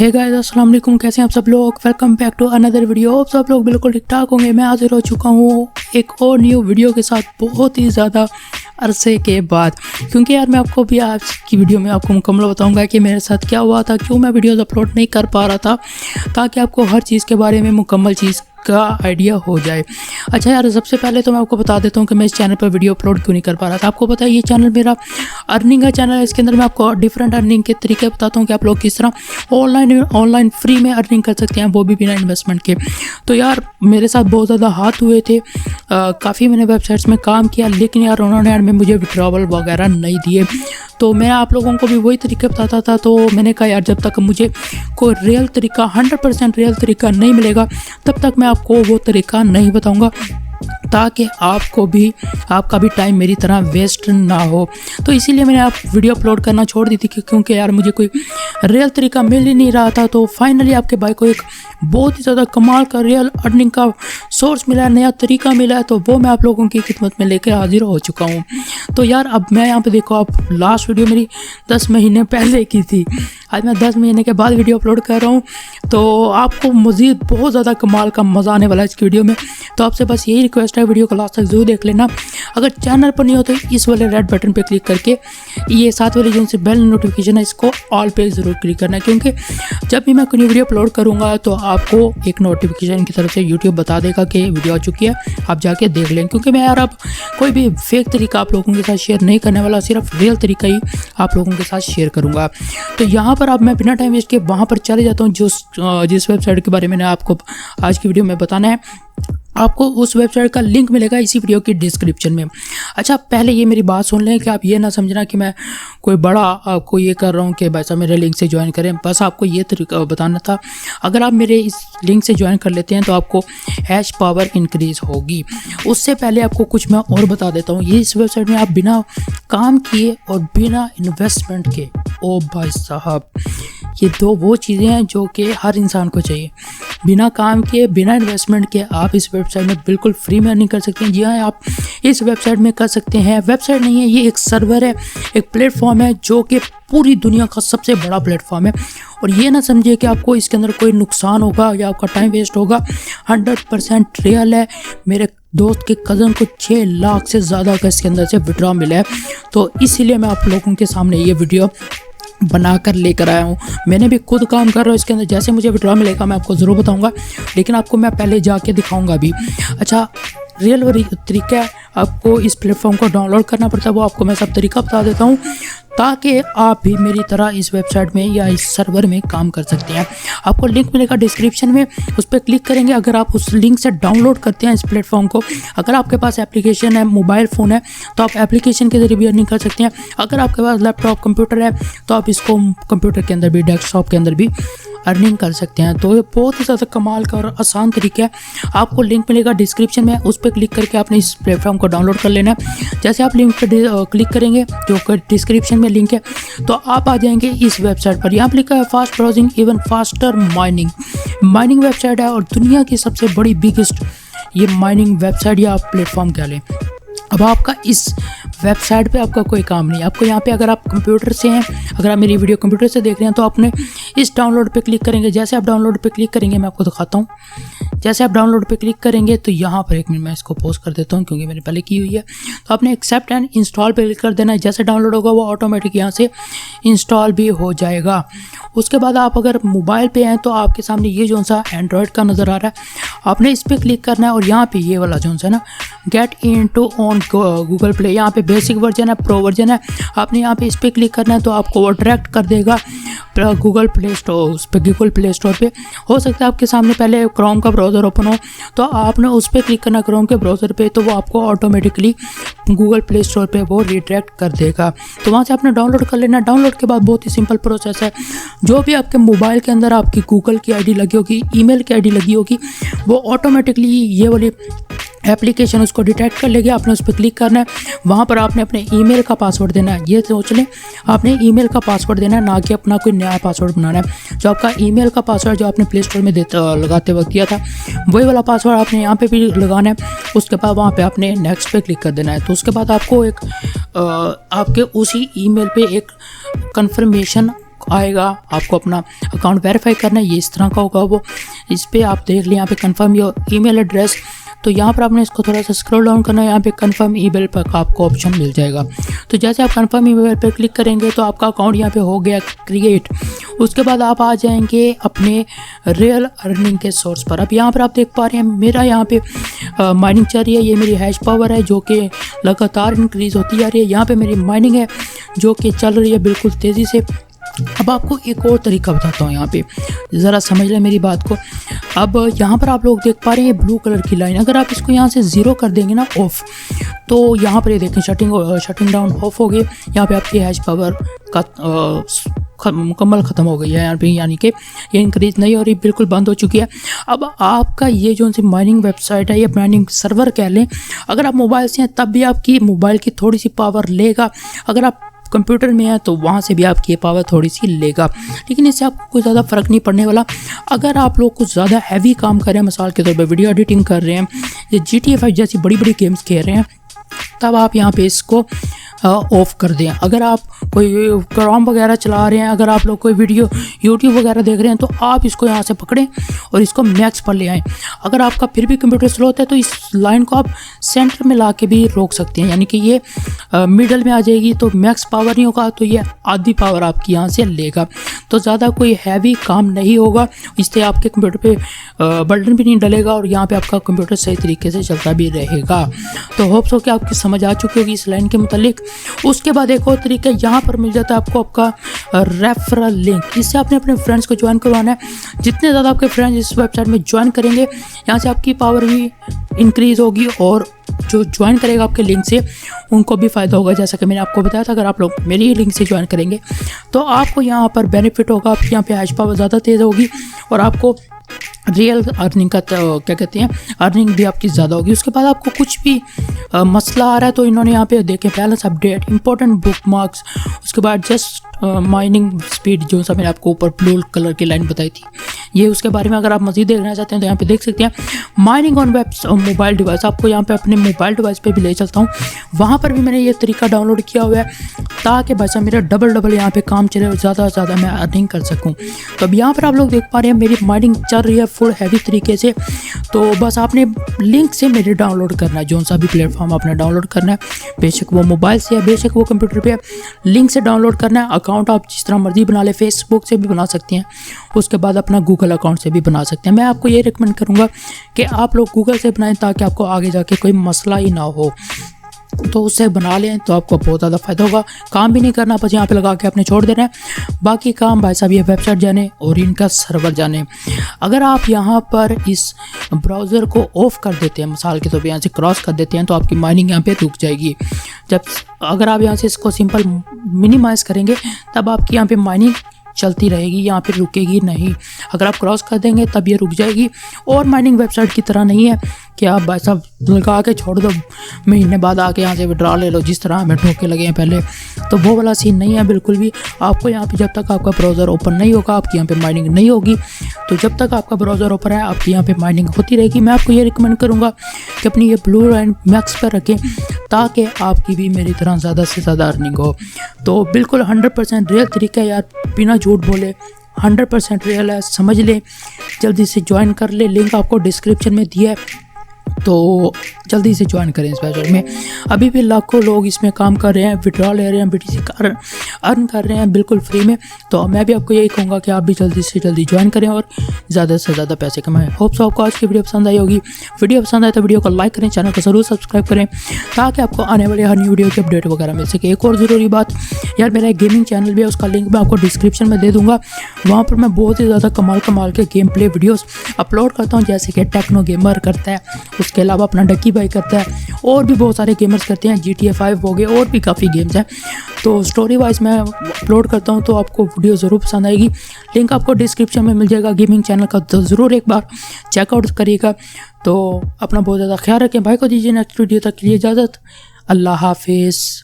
Hey guys, अस्सलाम वालेकुम। कैसे हैं आप सब लोग? Welcome back to another video. आप सब लोग बिल्कुल ठीक ठाक होंगे। मैं हाजिर हो चुका हूँ एक और न्यू वीडियो के साथ बहुत ही ज़्यादा अरसे के बाद, क्योंकि यार मैं आपको भी आज की वीडियो में आपको मुकम्मल बताऊंगा कि मेरे साथ क्या हुआ था, क्यों मैं वीडियोस अपलोड नहीं कर पा रहा था, ताकि आपको हर चीज़ के बारे में मुकम्मल चीज़ का आइडिया हो जाए। अच्छा यार, सबसे पहले तो मैं आपको बता देता हूँ कि मैं इस चैनल पर वीडियो अपलोड क्यों नहीं कर पा रहा था। आपको पता है ये चैनल मेरा अर्निंग का चैनल है। इसके अंदर मैं आपको डिफरेंट अर्निंग के तरीके बताता हूँ कि आप लोग किस तरह ऑनलाइन फ्री में अर्निंग कर सकते हैं, वो भी बिना इन्वेस्टमेंट के। तो यार मेरे साथ बहुत ज़्यादा हाथ हुए थे, काफ़ी मैंने वेबसाइट्स में काम किया, लेकिन यार उन्होंने यार में मुझे विड्रॉवल वगैरह नहीं दिए। तो मैं आप लोगों को भी वही तरीके बताता था। तो मैंने कहा यार जब तक मुझे कोई रियल तरीका 100% रियल तरीका नहीं मिलेगा, तब तक मैं आपको वो तरीका नहीं बताऊंगा, ताकि आपको भी आपका भी टाइम मेरी तरह वेस्ट ना हो। तो इसीलिए मैंने आप वीडियो अपलोड करना छोड़ दी थी, क्योंकि यार मुझे कोई रियल तरीका मिल ही नहीं रहा था। तो फाइनली आपके भाई को एक बहुत ही ज़्यादा कमाल का रियल अर्निंग का सोर्स मिला है, नया तरीका मिला है, तो वो मैं आप लोगों की खिदमत में लेकर हाजिर हो चुका हूँ। तो यार अब मैं यहाँ पे देखो, आप लास्ट वीडियो मेरी 10 महीने पहले की थी, आज मैं 10 महीने के बाद वीडियो अपलोड कर रहा हूँ। तो आपको मज़ीद बहुत ज़्यादा कमाल का मज़ा आने वाला है इस वीडियो में। तो आपसे बस यही रिक्वेस्ट है, वीडियो को लास्ट तक जरूर देख लेना। अगर चैनल पर नहीं हो तो इस वाले रेड बटन पे क्लिक करके ये साथ वाली जो से बेल नोटिफिकेशन है, इसको ऑल पे ज़रूर क्लिक करना है, क्योंकि जब भी मैं कोई वीडियो अपलोड करूँगा तो आपको एक नोटिफिकेशन की तरफ से यूट्यूब बता देगा कि वीडियो आ चुकी है, आप जाके देख लें। क्योंकि मैं यार अब कोई भी फेक तरीका आप लोगों के साथ शेयर नहीं करने वाला, सिर्फ रियल तरीका ही आप लोगों के साथ शेयर करूँगा। तो यहाँ पर अब मैं बिना टाइम वेस्ट के वहाँ पर चले जाता हूँ जिस वेबसाइट के बारे में मैंने आपको आज की वीडियो में बताना है। आपको उस वेबसाइट का लिंक मिलेगा इसी वीडियो की डिस्क्रिप्शन में। अच्छा, पहले ये मेरी बात सुन लें कि आप ये ना समझना कि मैं कोई बड़ा आपको ये कर रहा हूँ कि वैसा मेरे लिंक से ज्वाइन करें। बस आपको ये तरीका बताना था, अगर आप मेरे इस लिंक से ज्वाइन कर लेते हैं तो आपको हैश पावर इंक्रीज़ होगी। उससे पहले आपको कुछ मैं और बता देता हूँ। ये इस वेबसाइट में आप बिना काम किए और बिना इन्वेस्टमेंट के, ओ भाई साहब, ये दो वो चीज़ें हैं जो कि हर इंसान को चाहिए। बिना काम किए, बिना इन्वेस्टमेंट के आप इस वेबसाइट में बिल्कुल फ्री में अर्निंग कर सकते हैं। जी हाँ, आप इस वेबसाइट में कर सकते हैं। वेबसाइट नहीं है, ये एक सर्वर है, एक प्लेटफॉर्म है जो कि पूरी दुनिया का सबसे बड़ा प्लेटफॉर्म है। और ये ना समझिए कि आपको इसके अंदर कोई नुकसान होगा या आपका टाइम वेस्ट होगा, 100% रियल है। मेरे दोस्त के कज़न को 6 लाख से ज़्यादा का इसके अंदर से विड्रॉ मिला है। तो इसीलिए मैं आप लोगों के सामने ये वीडियो बनाकर लेकर आया हूँ। मैंने भी खुद काम कर रहा हूँ इसके अंदर। जैसे मुझे विड्रॉ मिलेगा मैं आपको ज़रूर बताऊँगा, लेकिन आपको मैं पहले जाके दिखाऊँगा भी। अच्छा, रियल तरीका है, आपको इस प्लेटफॉर्म को डाउनलोड करना पड़ता है, वो आपको मैं सब तरीका बता देता हूँ, ताकि आप भी मेरी तरह इस वेबसाइट में या इस सर्वर में काम कर सकते हैं। आपको लिंक मिलेगा डिस्क्रिप्शन में, उस पर क्लिक करेंगे। अगर आप उस लिंक से डाउनलोड करते हैं इस प्लेटफॉर्म को, अगर आपके पास एप्लीकेशन है, मोबाइल फ़ोन है, तो आप एप्लीकेशन के ज़रिए भी अर्निंग कर सकते हैं। अगर आपके पास लैपटॉप कंप्यूटर है तो आप इसको कंप्यूटर के अंदर भी, डेस्कटॉप के अंदर भी अर्निंग कर सकते हैं। तो ये बहुत ही ज़्यादा कमाल का और आसान तरीका है। आपको लिंक मिलेगा डिस्क्रिप्शन में, उस पर क्लिक करके आपने इस प्लेटफॉर्म को डाउनलोड कर लेना है। जैसे आप लिंक पर क्लिक करेंगे, जो डिस्क्रिप्शन में लिंक है, तो आप आ जाएंगे इस वेबसाइट पर। यहाँ पर लिखा है fast browsing even faster mining website है, और दुनिया की सबसे बड़ी बिगेस्ट ये माइनिंग वेबसाइट या आप प्लेटफॉर्म कह लें। अब आपका इस वेबसाइट पे आपका कोई काम नहीं। आपको यहाँ पे, अगर आप कंप्यूटर से हैं, अगर आप मेरी वीडियो कंप्यूटर से देख रहे हैं, तो आपने इस डाउनलोड पे क्लिक करेंगे। जैसे आप डाउनलोड पे क्लिक करेंगे, मैं आपको दिखाता हूँ। जैसे आप डाउनलोड पे क्लिक करेंगे तो यहाँ पर 1 मिनट मैं इसको पॉज कर देता हूँ, क्योंकि मैंने पहले की हुई है। तो आपने एक्सेप्ट एंड इंस्टॉल पे क्लिक कर देना है। जैसे डाउनलोड होगा वो ऑटोमेटिक यहाँ से इंस्टॉल भी हो जाएगा। उसके बाद आप अगर मोबाइल पे हैं तो आपके सामने ये जो सा एंड्रॉयड का नज़र आ रहा है, आपने इस पर क्लिक करना है। और यहाँ पे ये वाला जो सा ना, get into on Google play, यहाँ पे बेसिक वर्जन है, प्रो वर्जन है, आपने यहाँ पे इस पर क्लिक करना है, तो आपको वो डायरेक्ट कर देगा गूगल प्ले स्टोर। उस पर गूगल प्ले स्टोर पे हो सकता है आपके सामने पहले क्रोम का ब्राउज़र ओपन हो, तो आपने उस पर क्लिक करना क्रोम के ब्राउज़र पे, तो वो आपको ऑटोमेटिकली गूगल प्ले स्टोर पे वो रिडायरेक्ट कर देगा। तो वहाँ से आपने डाउनलोड कर लेना। डाउनलोड के बाद बहुत ही सिंपल प्रोसेस है। जो भी आपके मोबाइल के अंदर आपकी गूगल की आईडी लगी होगी, ईमेल की आईडी लगी होगी, वो ऑटोमेटिकली ये वाली एप्लीकेशन उसको डिटेक्ट कर लेगी। आपने उस पर क्लिक करना है, वहाँ पर आपने अपने ईमेल का पासवर्ड देना है। ये सोच लें, आपने ईमेल का पासवर्ड देना है, ना कि अपना कोई नया पासवर्ड बनाना है। जो आपका ईमेल का पासवर्ड जो आपने प्ले स्टोर में लगाते वक्त किया था, वही वाला पासवर्ड आपने यहाँ पे भी लगाना है। उसके बाद वहाँ पे आपने नेक्स्ट पे क्लिक कर देना है। तो उसके बाद आपको एक आपके उसी ईमेल पे एक कन्फर्मेशन आएगा, आपको अपना अकाउंट वेरीफाई करना है, ये इस तरह का होगा। वो इस पर आप देख लें यहाँ पे कन्फर्म योर ईमेल एड्रेस, तो यहाँ पर आपने इसको थोड़ा सा स्क्रॉल डाउन करना है, यहाँ पे कन्फर्म ईमेल पर आपको ऑप्शन मिल जाएगा। तो जैसे आप कन्फर्म ईमेल पर क्लिक करेंगे तो आपका अकाउंट यहाँ पे हो गया क्रिएट। उसके बाद आप आ जाएंगे अपने रियल अर्निंग के सोर्स पर। अब यहाँ पर आप देख पा रहे हैं मेरा यहाँ पे माइनिंग चल रही है, ये मेरी हैश पावर है जो कि लगातार इंक्रीज़ होती जा रही है। यहाँ पर मेरी माइनिंग है जो कि चल रही है बिल्कुल तेज़ी से। अब आपको एक और तरीका बताता हूँ, यहाँ पे ज़रा समझ लें मेरी बात को। अब यहाँ पर आप लोग देख पा रहे हैं ब्लू कलर की लाइन, अगर आप इसको यहाँ से 0 कर देंगे ना ऑफ, तो यहाँ पर ये देखें शटिंग डाउन ऑफ हो गई। यहाँ पे आपकी हैश पावर का मुकम्मल ख़त्म हो गई है यहाँ पे, यानी कि ये इंक्रीज नहीं हो रही, बिल्कुल बंद हो चुकी है। अब आपका ये जो सी माइनिंग वेबसाइट है, ये माइनिंग सर्वर कह लें, अगर आप मोबाइल से हैं तब भी आपकी मोबाइल की थोड़ी सी पावर लेगा, अगर आप कंप्यूटर में है तो वहाँ से भी आपकी पावर थोड़ी सी लेगा, लेकिन इससे आपको कोई ज़्यादा फ़र्क नहीं पड़ने वाला। अगर आप लोग कुछ ज़्यादा हैवी काम कर रहे हैं, मिसाल के तौर पर वीडियो एडिटिंग कर रहे हैं या GTA 5 जैसी बड़ी बड़ी गेम्स खेल रहे हैं, तब आप यहाँ पे इसको ऑफ़ कर दें। अगर आप कोई क्रोम वगैरह चला रहे हैं, अगर आप लोग कोई वीडियो यूट्यूब वगैरह देख रहे हैं, तो आप इसको यहाँ से पकड़ें और इसको मैक्स पर ले आएँ। अगर आपका फिर भी कंप्यूटर स्लो होता है तो इस लाइन को आप सेंटर में ला के भी रोक सकते हैं, यानी कि ये मिडल में आ जाएगी, तो मैक्स पावर नहीं होगा, तो ये आधी पावर आपकी यहाँ से लेगा। तो ज़्यादा कोई हैवी काम नहीं होगा, इससे आपके कंप्यूटर पे बर्डन भी नहीं डलेगा और यहाँ पे आपका कंप्यूटर सही तरीके से चलता भी रहेगा। तो होप्स हो कि आपकी समझ आ चुकी होगी इस लाइन के मुतालिक। उसके बाद एक और तरीका यहाँ पर मिल जाता है आपको आपका रेफरल लिंक, इससे आपने अपने फ्रेंड्स को ज्वाइन करवाना है। जितने ज़्यादा आपके फ्रेंड्स इस वेबसाइट में ज्वाइन करेंगे, यहाँ से आपकी पावर भी इंक्रीज़ होगी और जो ज्वाइन करेगा आपके लिंक से उनको भी फ़ायदा होगा। जैसा कि मैंने आपको बताया था, अगर आप लोग मेरी ही लिंक से ज्वाइन करेंगे तो आपको यहाँ पर बेनिफिट होगा, आपके यहाँ पे हैश पावर ज़्यादा तेज़ होगी और आपको रियल अर्निंग का क्या कहते हैं, अर्निंग भी आपकी ज़्यादा होगी। उसके बाद आपको कुछ भी मसला आ रहा है तो इन्होंने यहाँ पे देखें balance update, important book marks, उसके बाद जस्ट माइनिंग स्पीड, जो सा मैंने आपको ऊपर ब्लू कलर की लाइन बताई थी, ये उसके बारे में अगर आप मज़ीद देखना चाहते हैं तो यहाँ पे देख सकते हैं। Mining on web mobile device, आपको यहाँ पे अपने मोबाइल डिवाइस पे भी ले चलता हूँ, वहाँ पर भी मैंने ये तरीका डाउनलोड किया हुआ है ताकि बस मेरा डबल यहाँ पे काम चले और ज़्यादा से ज़्यादा मैं अर्निंग कर सकूँ। तो अब यहाँ पर आप लोग देख पा रहे हैं मेरी माइनिंग चल रही है फुल हैवी तरीके से। तो बस आपने लिंक से मेरे डाउनलोड करना है, जो सा भी प्लेटफॉर्म आपने डाउनलोड करना है, बेशक वो मोबाइल से या बेशक वो कंप्यूटर पे, लिंक से डाउनलोड करना है। अकाउंट आप जिस तरह मर्जी बना ले, फेसबुक से भी बना सकते हैं, उसके बाद अपना गूगल अकाउंट से भी बना सकते हैं। मैं आपको ये रिकमेंड करूँगा कि आप लोग गूगल से बनाएं ताकि आपको आगे जाके कोई मसला ही ना हो, तो उससे बना लें तो आपको बहुत ज़्यादा फ़ायदा होगा। काम भी नहीं करना, बस यहाँ पे लगा के आपने छोड़ देना है। बाकी काम भाई साहब ये वेबसाइट जाने और इनका सर्वर जाने। अगर आप यहाँ पर इस ब्राउज़र को ऑफ़ कर देते हैं, मिसाल के तौर पे यहाँ से क्रॉस कर देते हैं, तो आपकी माइनिंग यहाँ पे रुक जाएगी। अगर आप यहाँ से इसको सिंपल मिनिमाइज़ करेंगे तब आपकी यहाँ पे माइनिंग चलती रहेगी, यहाँ पे रुकेगी नहीं। अगर आप क्रॉस कर देंगे तब ये रुक जाएगी। और माइनिंग वेबसाइट की तरह नहीं है कि आप भाई साहब लगा के छोड़ दो, महीने बाद आके यहाँ से विड्रॉ ले लो, जिस तरह हमें ठोके लगे हैं पहले, तो वो वाला सीन नहीं है बिल्कुल भी। आपको यहाँ पे जब तक आपका ब्राउज़र ओपन नहीं होगा, आपकी यहाँ पे माइनिंग नहीं होगी। तो जब तक आपका ब्राउज़र ओपन है, आपकी यहाँ पे माइनिंग होती रहेगी। मैं आपको ये रिकमेंड करूँगा कि अपनी ये ब्लू लाइन मैक्स पर रखें ताकि आपकी भी मेरी तरह ज़्यादा से ज़्यादा अर्निंग हो। तो बिल्कुल 100% रियल तरीका है यार, बिना झूठ बोले 100% रियल है, समझ ले, जल्दी से ज्वाइन कर ले। लिंक आपको डिस्क्रिप्शन में दिया है, तो जल्दी से ज्वाइन करें इस वेबसाइट में। अभी भी लाखों लोग इसमें काम कर रहे हैं, विड्रॉ ले रहे हैं, BTC अर्न कर रहे हैं बिल्कुल फ्री में। तो मैं भी आपको यही कहूँगा कि आप भी जल्दी से जल्दी ज्वाइन करें और ज़्यादा से ज़्यादा पैसे कमाएं। होप सो आपको आज की वीडियो पसंद आई होगी। वीडियो पसंद आए तो वीडियो को लाइक करें, चैनल को ज़रूर सब्सक्राइब करें ताकि आपको आने वाले हर न्यू वीडियो की अपडेट वगैरह मिल सके। एक और ज़रूरी बात यार, मेरा एक गेमिंग चैनल भी है, उसका लिंक मैं आपको डिस्क्रिप्शन में दे दूँगा। वहाँ पर मैं बहुत ही ज़्यादा कमाल के गेम प्ले वीडियोज़ अपलोड करता हूँ, जैसे कि टेक्नो गेमर करता है, उसके अलावा अपना डक्की भाई करता है, और भी बहुत सारे गेमर्स करते हैं, GTA 5 हो गए, और भी काफ़ी गेम्स हैं। तो स्टोरी वाइज मैं अपलोड करता हूं, तो आपको वीडियो ज़रूर पसंद आएगी। लिंक आपको डिस्क्रिप्शन में मिल जाएगा गेमिंग चैनल का, तो ज़रूर एक बार चेकआउट करिएगा। तो अपना बहुत ज़्यादा ख्याल रखें। भाई को दीजिए नेक्स्ट वीडियो तक के लिए इजाज़त। अल्लाह हाफिज़।